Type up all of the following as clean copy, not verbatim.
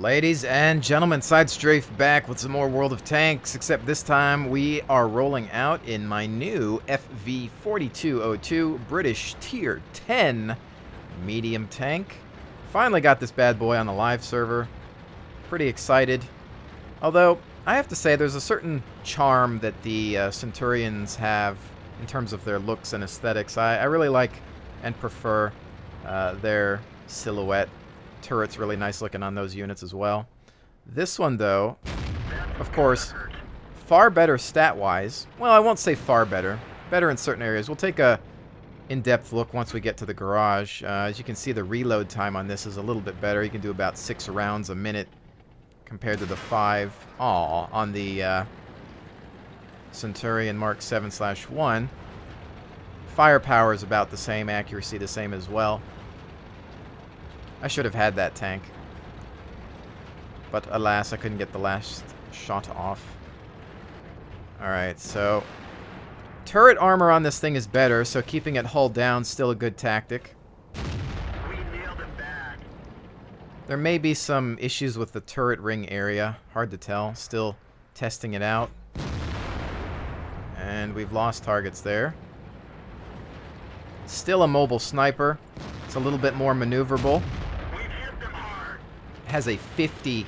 Ladies and gentlemen, SideStrafe back with some more World of Tanks, except this time we are rolling out in my new FV4202 British Tier 10 medium tank. Finally got this bad boy on the live server. Pretty excited. Although, I have to say there's a certain charm that the Centurions have in terms of their looks and aesthetics. I really like and prefer their silhouette. Turret's really nice looking on those units as well. This one, though, of course, far better stat-wise. Well, I won't say far better. Better in certain areas. We'll take a in-depth look once we get to the garage. As you can see, the reload time on this is a little bit better. You can do about 6 rounds a minute compared to the 5 on the Centurion Mark 7/1. Firepower is about the same, accuracy the same as well. I should have had that tank. But alas, I couldn't get the last shot off. Alright, so turret armor on this thing is better, so keeping it hull down is still a good tactic. We nailed him back. There may be some issues with the turret ring area. Hard to tell. Still testing it out. And we've lost targets there. Still a mobile sniper. It's a little bit more maneuverable. Has a 50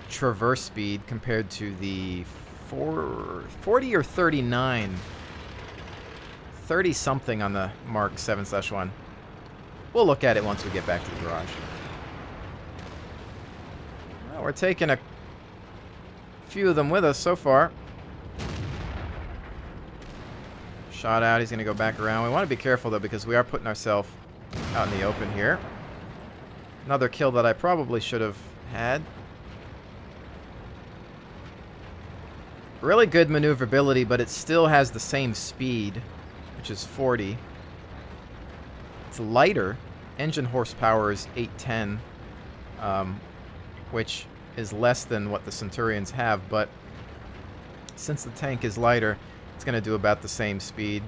traverse speed compared to the 40 or 39. 30 something on the Mark 7/1. We'll look at it once we get back to the garage. Well, we're taking a few of them with us so far. Shot out, he's going to go back around. We want to be careful though because we are putting ourselves out in the open here. Another kill that I probably should have had. Really good maneuverability, but it still has the same speed, which is 40. It's lighter. Engine horsepower is 810, which is less than what the Centurions have, but since the tank is lighter, it's going to do about the same speed.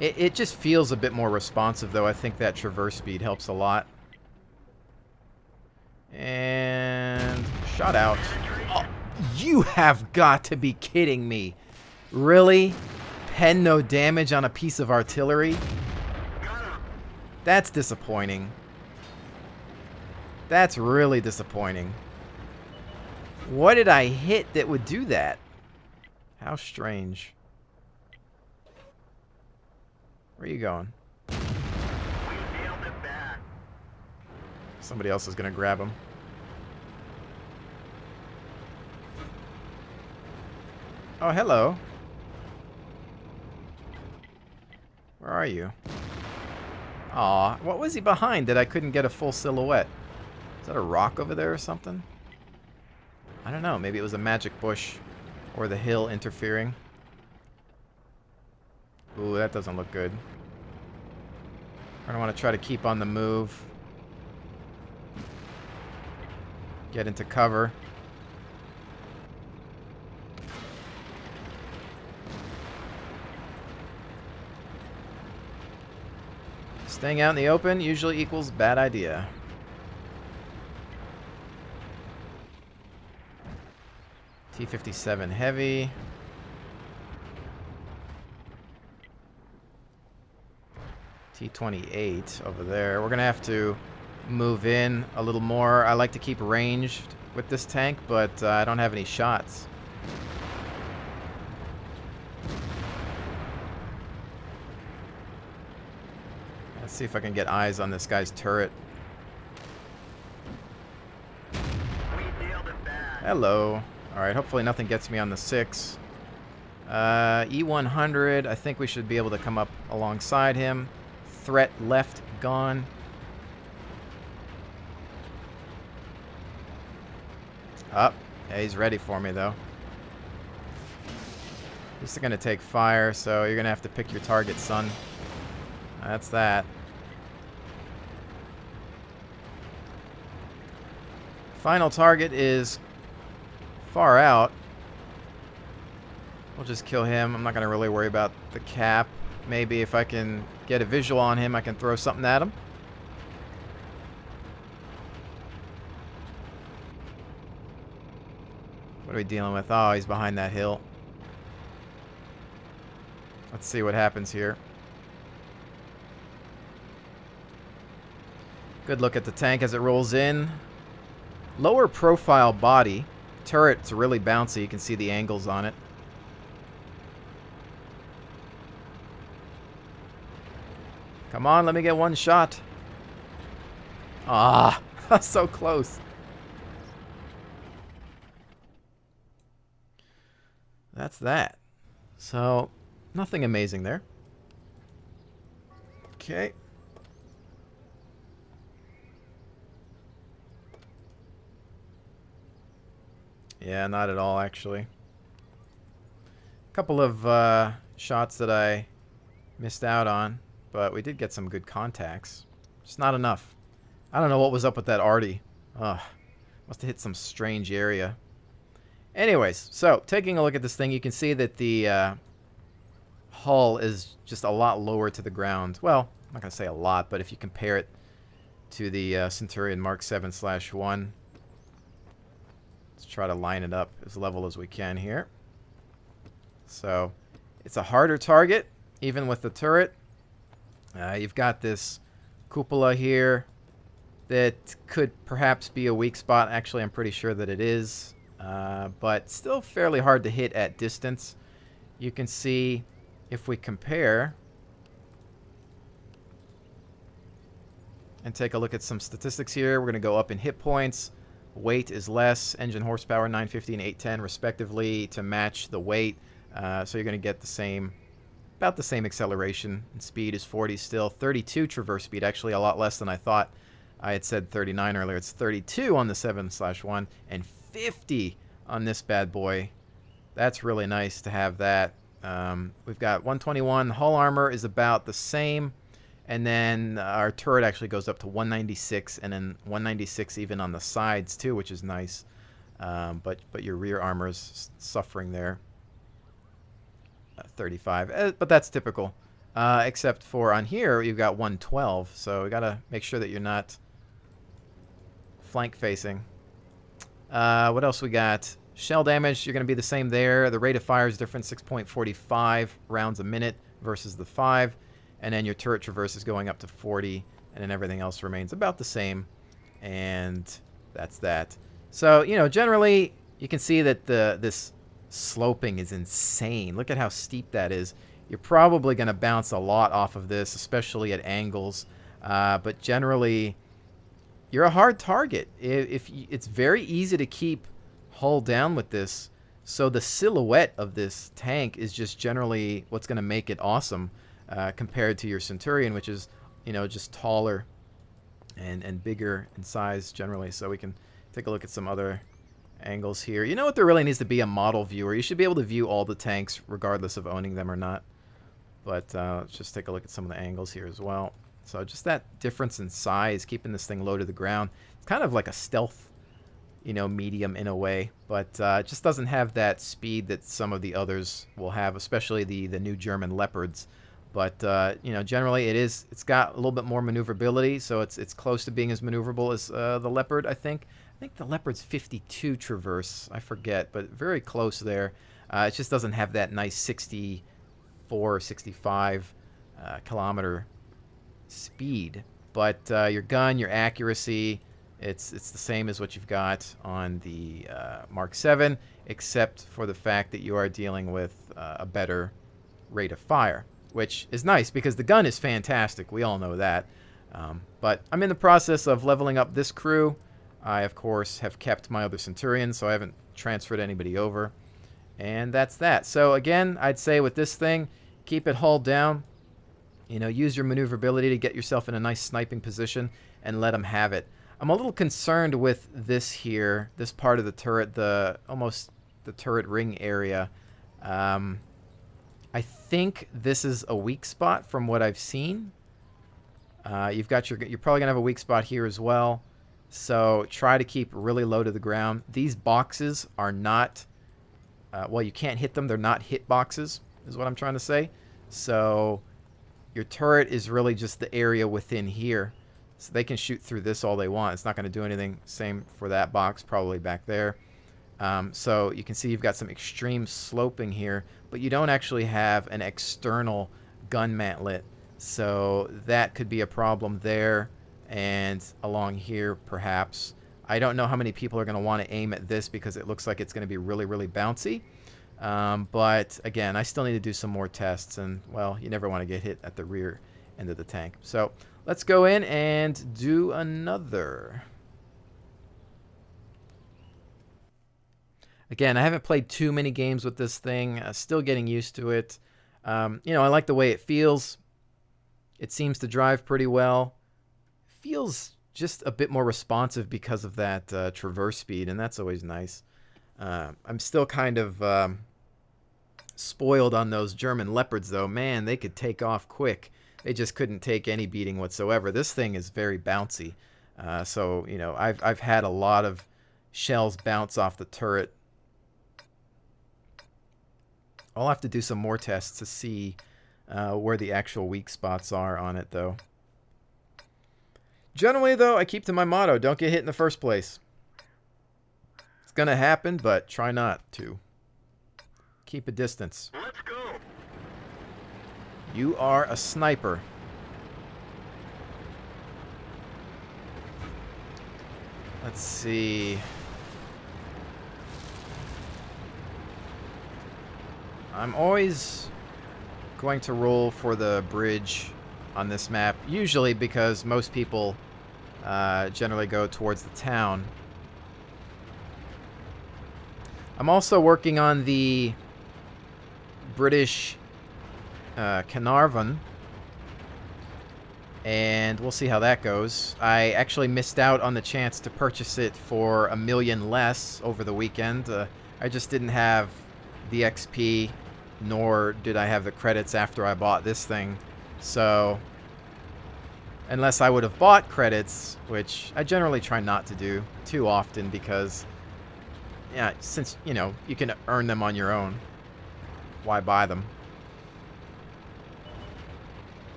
It just feels a bit more responsive, though. I think that traverse speed helps a lot. And shot out. Oh, you have got to be kidding me. Really? Pen no damage on a piece of artillery? That's disappointing. That's really disappointing. What did I hit that would do that? How strange. Where are you going? We nailed him back. Somebody else is going to grab him. Oh, hello. Where are you? Aw, what was he behind that I couldn't get a full silhouette? Is that a rock over there or something? I don't know. Maybe it was a magic bush or the hill interfering. Ooh, that doesn't look good. I don't want to try to keep on the move. Get into cover. Staying out in the open usually equals bad idea. T-57 heavy. T-28 over there. We're going to have to move in a little more. I like to keep ranged with this tank, but I don't have any shots. Let's see if I can get eyes on this guy's turret. We nailed him back. Hello. Alright, hopefully nothing gets me on the 6. E100, I think we should be able to come up alongside him. Threat left gone. Up. Yeah, he's ready for me though. He's going to take fire, so you're going to have to pick your target, son. That's that. Final target is far out. We'll just kill him. I'm not going to really worry about the cap. maybe if I can get a visual on him, I can throw something at him. What are we dealing with? Oh, he's behind that hill. Let's see what happens here. Good look at the tank as it rolls in. Lower profile body. Turret's really bouncy. You can see the angles on it. Come on, let me get one shot. Ah, so close. That's that. So, nothing amazing there. Okay. Yeah, not at all, actually. A couple of shots that I missed out on, but we did get some good contacts. Just not enough. I don't know what was up with that arty. Ugh. Must have hit some strange area. Anyways, so taking a look at this thing, you can see that the hull is just a lot lower to the ground. Well, I'm not going to say a lot, but if you compare it to the Centurion Mark 7/1, let's try to line it up as level as we can here. So it's a harder target, even with the turret. You've got this cupola here that could perhaps be a weak spot. Actually, I'm pretty sure that it is. But still fairly hard to hit at distance. You can see if we compare and take a look at some statistics here. We're going to go up in hit points. Weight is less. Engine horsepower 950 and 810 respectively to match the weight. So you're going to get the same, about the same acceleration. And speed is 40 still. 32 traverse speed, actually a lot less than I thought. I had said 39 earlier. It's 32 on the 7/1 and 50 on this bad boy. That's really nice to have that. We've got 121. Hull armor is about the same. And then our turret actually goes up to 196, and then 196 even on the sides too, which is nice. But your rear armor is suffering there. 35, but that's typical. Except for on here, you've got 112, so we got to make sure that you're not flank facing. What else we got? Shell damage, you're going to be the same there. The rate of fire is different, 6.45 rounds a minute versus the 5. And then your turret traverse is going up to 40, and then everything else remains about the same. And that's that. So, you know, generally, you can see that this sloping is insane. Look at how steep that is. You're probably going to bounce a lot off of this, especially at angles. But generally, you're a hard target. It's very easy to keep hull down with this. So the silhouette of this tank is just generally what's going to make it awesome. Compared to your Centurion, which is, you know, just taller and bigger in size generally. So we can take a look at some other angles here. You know what, there really needs to be a model viewer. You should be able to view all the tanks regardless of owning them or not. But let's just take a look at some of the angles here as well. So just that difference in size, keeping this thing low to the ground. It's kind of like a stealth, you know, medium in a way, but it just doesn't have that speed that some of the others will have, especially the new German Leopards. But, you know, generally it's got a little bit more maneuverability, so it's close to being as maneuverable as the Leopard, I think. I think the Leopard's 52 traverse, I forget, but very close there. It just doesn't have that nice 64, 65 kilometer speed. But your gun, your accuracy, it's the same as what you've got on the Mark 7, except for the fact that you are dealing with a better rate of fire, which is nice because the gun is fantastic. We all know that. But I'm in the process of leveling up this crew. I, of course, have kept my other Centurion, so I haven't transferred anybody over. And that's that. So, again, I'd say with this thing, keep it hull down. You know, use your maneuverability to get yourself in a nice sniping position and let them have it. I'm a little concerned with this here, this part of the turret, almost the turret ring area. I think this is a weak spot from what I've seen. You're probably gonna have a weak spot here as well. So try to keep really low to the ground. These boxes are not, well, you can't hit them. They're not hit boxes, is what I'm trying to say. So Your turret is really just the area within here. So they can shoot through this all they want. It's not going to do anything. Same for that box, probably back there. So you can see you've got some extreme sloping here, but you don't actually have an external gun mantlet. So that could be a problem there and along here perhaps. I don't know how many people are going to want to aim at this because it looks like it's going to be really, really bouncy. But again, I still need to do some more tests, and well, you never want to get hit at the rear end of the tank. So let's go in and do another. Again, I haven't played too many games with this thing. Still getting used to it. You know, I like the way it feels. It seems to drive pretty well. Feels just a bit more responsive because of that traverse speed, and that's always nice. I'm still kind of spoiled on those German Leopards, though. Man, they could take off quick. They just couldn't take any beating whatsoever. This thing is very bouncy. So, you know, I've had a lot of shells bounce off the turret. I'll have to do some more tests to see where the actual weak spots are on it, though. Generally, though, I keep to my motto, don't get hit in the first place. It's going to happen, but try not to. Keep a distance. Let's go. You are a sniper. Let's see. I'm always going to roll for the bridge on this map, usually because most people generally go towards the town. I'm also working on the British Carnarvon, and we'll see how that goes. I actually missed out on the chance to purchase it for $1 million less over the weekend. I just didn't have the XP, nor did I have the credits after I bought this thing. So, unless I would have bought credits, which I generally try not to do too often because, yeah, since, you know, you can earn them on your own, why buy them?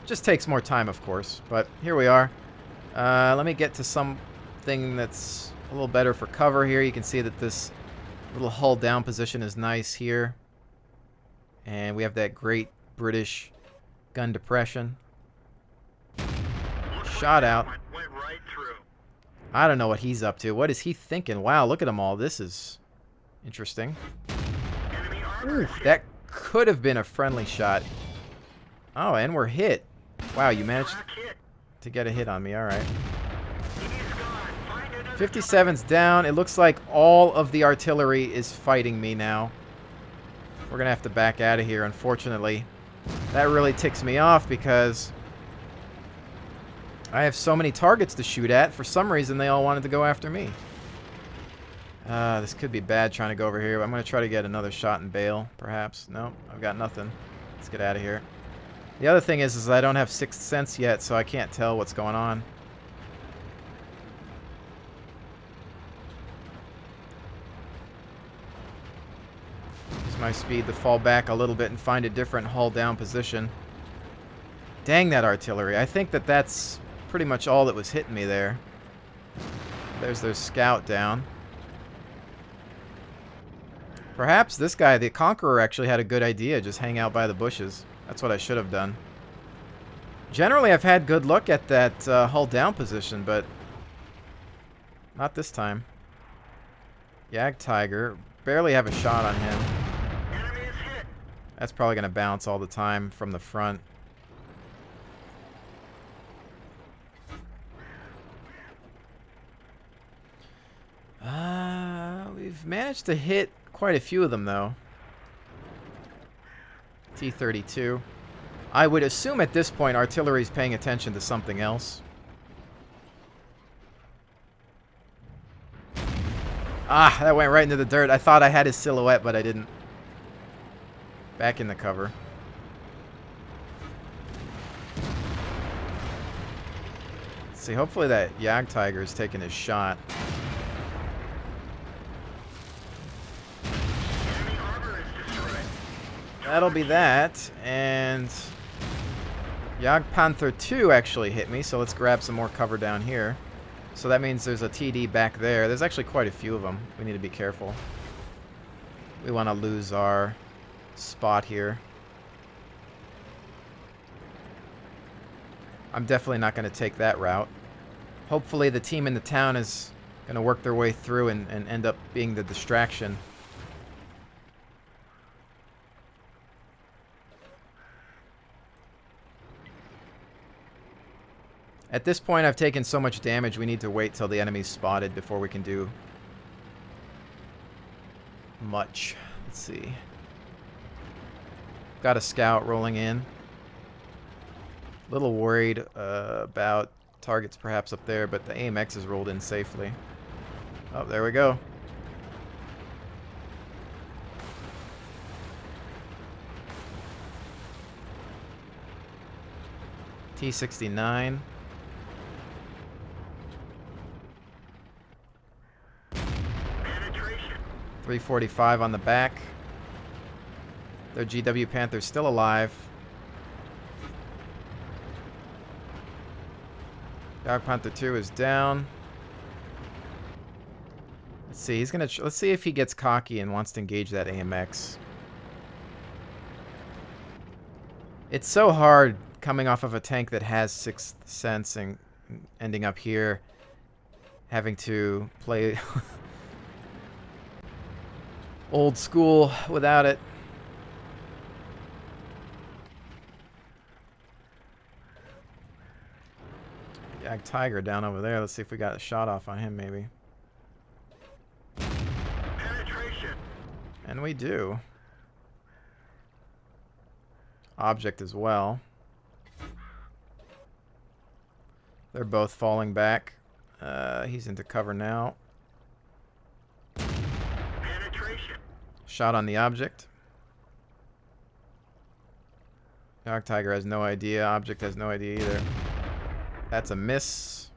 Just takes more time, of course, but here we are. Let me get to something that's a little better for cover here. You can see that this little hull down position is nice here. And we have that great British gun depression. Shot out. Went right through. I don't know what he's up to. What is he thinking? Wow, look at them all. This is interesting. Enemy armor. Ooh, that could have been a friendly shot. Oh, and we're hit. Wow, you managed Crack hit. to get a hit on me. All right. He's gone. Find another 57's down. It looks like all of the artillery is fighting me now. We're going to have to back out of here, unfortunately. That really ticks me off because I have so many targets to shoot at. For some reason, they all wanted to go after me. This could be bad trying to go over here. I'm going to try to get another shot and bail, perhaps. No, I've got nothing. Let's get out of here. The other thing is I don't have Sixth Sense yet, so I can't tell what's going on. Use my speed to fall back a little bit and find a different hull down position. Dang that artillery. I think that that's pretty much all that was hitting me there. There's their scout down. Perhaps this guy, the Conqueror, actually had a good idea. Just hang out by the bushes. That's what I should have done. Generally, I've had good luck at that hull down position, but not this time. Yag Tiger. Barely have a shot on him. Enemy is hit. That's probably going to bounce all the time from the front. We've managed to hit quite a few of them, though. T-32. I would assume at this point artillery's paying attention to something else. Ah, that went right into the dirt. I thought I had his silhouette, but I didn't. Back in the cover. Let's see, hopefully that Yag Tiger is taking his shot. Enemy armor is destroyed. That'll be that, and Panther 2 actually hit me, so let's grab some more cover down here. So that means there's a TD back there. There's actually quite a few of them. We need to be careful. We want to lose our spot here. I'm definitely not going to take that route. Hopefully the team in the town is going to work their way through and end up being the distraction. At this point, I've taken so much damage, we need to wait till the enemy's spotted before we can do much. Let's see. Got a scout rolling in. A little worried about targets perhaps up there, but the AMX is rolled in safely. Oh, there we go. T-69. Penetration. 345 on the back. Their GW Panther's still alive. Dog Panther 2 is down. Let's see. He's gonna. Let's see if he gets cocky and wants to engage that AMX. It's so hard coming off of a tank that has Sixth Sense and ending up here, having to play old school without it. Jag Tiger down over there. Let's see if we got a shot off on him, maybe. Penetration. And we do. Object as well. They're both falling back. He's into cover now. Penetration. Shot on the object. Jag Tiger has no idea. Object has no idea either. That's a miss.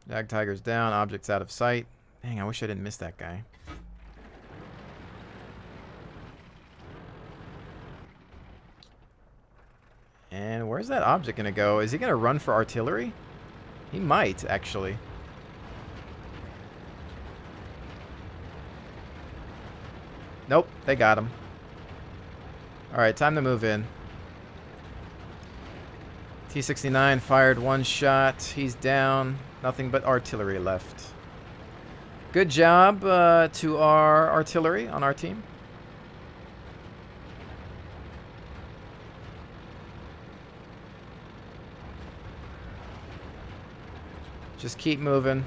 Jag Tiger's down. Object's out of sight. Dang, I wish I didn't miss that guy. And where's that object going to go? Is he going to run for artillery? He might, actually. Nope, they got him. Alright, time to move in. T-69 fired one shot. He's down. Nothing but artillery left. Good job to our artillery on our team. Just keep moving.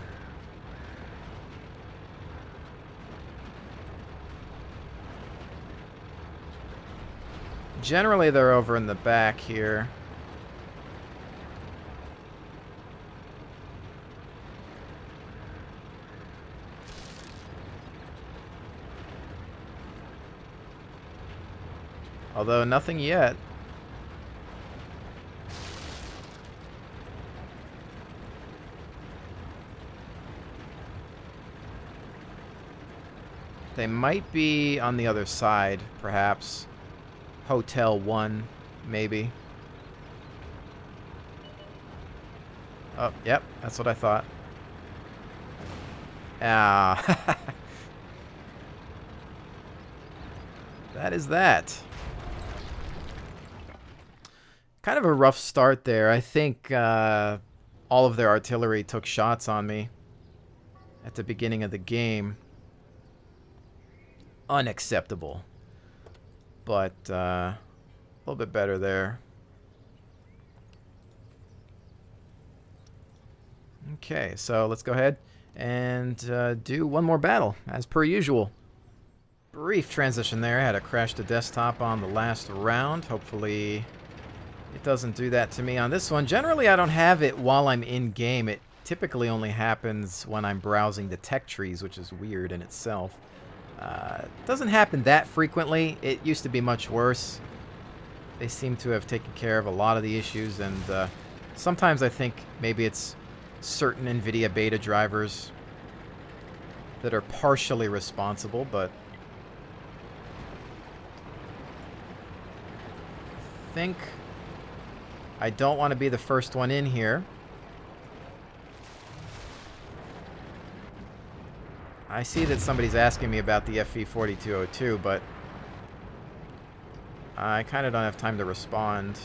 Generally, they're over in the back here. Although nothing yet. They might be on the other side, perhaps. Hotel 1, maybe. Oh, yep, that's what I thought. Ah. That is that. Kind of a rough start there. I think all of their artillery took shots on me at the beginning of the game. Unacceptable. But a little bit better there. Okay, so let's go ahead and do one more battle, as per usual. Brief transition there. I had to crash the desktop on the last round. Hopefully it doesn't do that to me on this one. Generally, I don't have it while I'm in game. It typically only happens when I'm browsing the tech trees, which is weird in itself. Doesn't happen that frequently. It used to be much worse. They seem to have taken care of a lot of the issues, and sometimes I think maybe it's certain NVIDIA beta drivers that are partially responsible, but I think I don't want to be the first one in here. I see that somebody's asking me about the FV4202, but I kind of don't have time to respond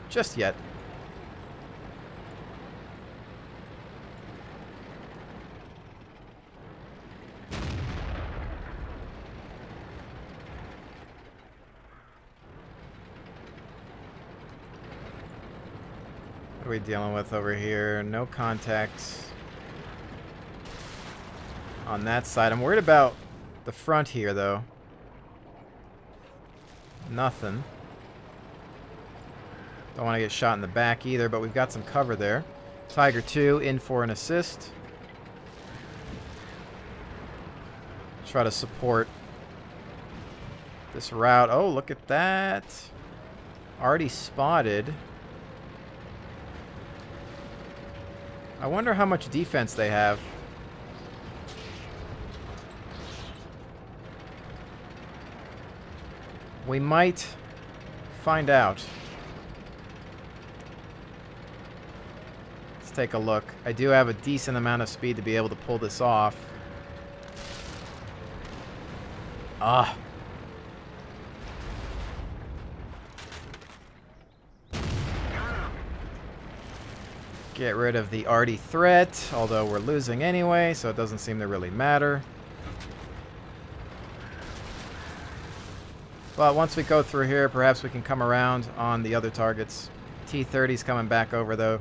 just yet. What are we dealing with over here? No contacts on that side. I'm worried about the front here, though. Nothing. Don't want to get shot in the back either, but we've got some cover there. Tiger 2 in for an assist. Try to support this route. Oh, look at that. Already spotted. I wonder how much defense they have. We might find out. Let's take a look. I do have a decent amount of speed to be able to pull this off. Ah. Get rid of the arty threat, although we're losing anyway, so it doesn't seem to really matter. But once we go through here, perhaps we can come around on the other targets. T-30's coming back over, though,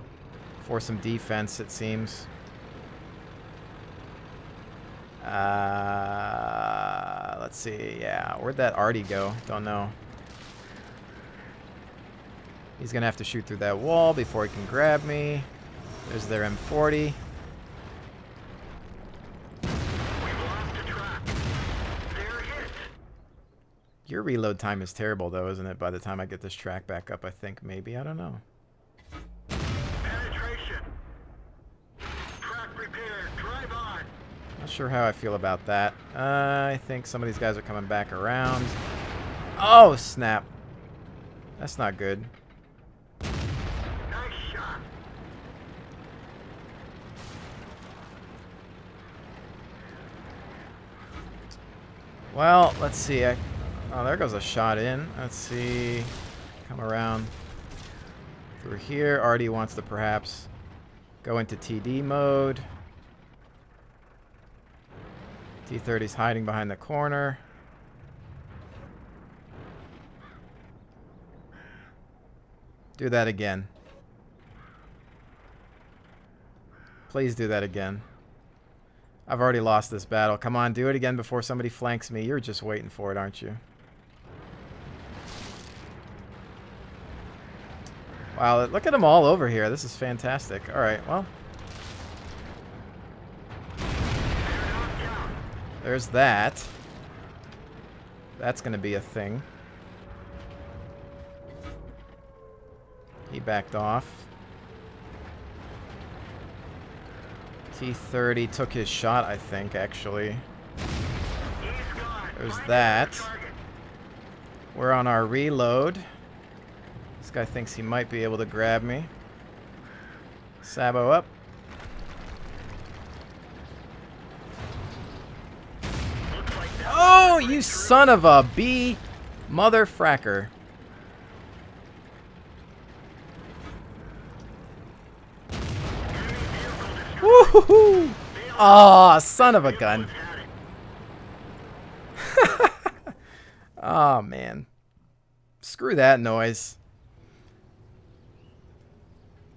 for some defense, it seems. Let's see. Yeah, where'd that arty go? Don't know. He's going to have to shoot through that wall before he can grab me. There's their M40. Your reload time is terrible, though, isn't it? By the time I get this track back up, I think maybe. I don't know. Penetration. Track repaired. Drive on. Not sure how I feel about that. I think some of these guys are coming back around. Oh, snap. That's not good. Nice shot. Well, let's see. Oh, there goes a shot in. Let's see. Come around through here. Artie wants to perhaps go into TD mode. T-30's hiding behind the corner. Do that again. Please do that again. I've already lost this battle. Come on, do it again before somebody flanks me. You're just waiting for it, aren't you? Wow, look at them all over here. This is fantastic. All right, well. There's that. That's going to be a thing. He backed off. T-30 took his shot, I think, actually. There's that. We're on our reload. This guy thinks he might be able to grab me. Sabo up. Oh, you son of a B mother fracker. Woohoo! Aw, son of a gun. Oh, man. Screw that noise.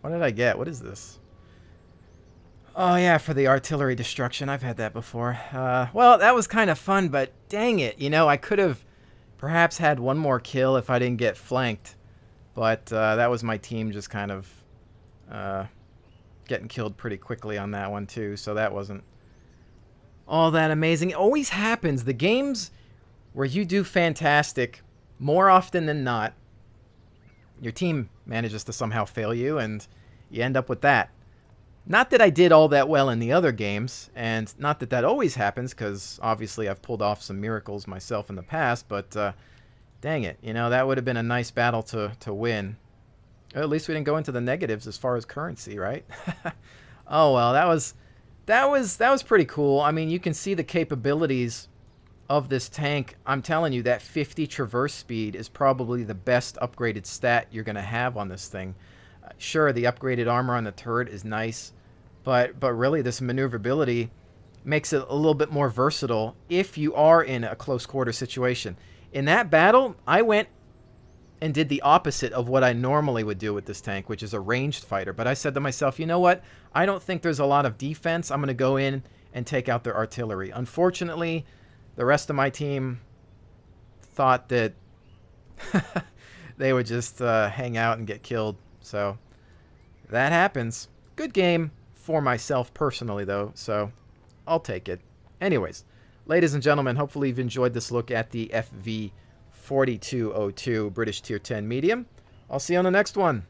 What did I get? What is this? Oh, yeah, for the artillery destruction. I've had that before. Well, that was kind of fun, but dang it. You know, I could have perhaps had one more kill if I didn't get flanked. But that was my team just kind of getting killed pretty quickly on that one, too. So that wasn't all that amazing. It always happens. The games where you do fantastic, more often than not, your team manages to somehow fail you, and you end up with that. Not that I did all that well in the other games, and not that that always happens, because obviously I've pulled off some miracles myself in the past, but dang it, you know, that would have been a nice battle to win. At least we didn't go into the negatives as far as currency, right? Oh well, that was pretty cool. I mean, you can see the capabilities of this tank. I'm telling you, that 50 traverse speed is probably the best upgraded stat you're going to have on this thing. Sure, the upgraded armor on the turret is nice, but really this maneuverability makes it a little bit more versatile if you are in a close quarter situation. In that battle, I went and did the opposite of what I normally would do with this tank, which is a ranged fighter. But I said to myself, you know what? I don't think there's a lot of defense. I'm going to go in and take out their artillery. Unfortunately, the rest of my team thought that they would just hang out and get killed. So that happens. Good game for myself personally, though, so I'll take it. Anyways, ladies and gentlemen, hopefully you've enjoyed this look at the FV4202 British Tier 10 Medium. I'll see you on the next one.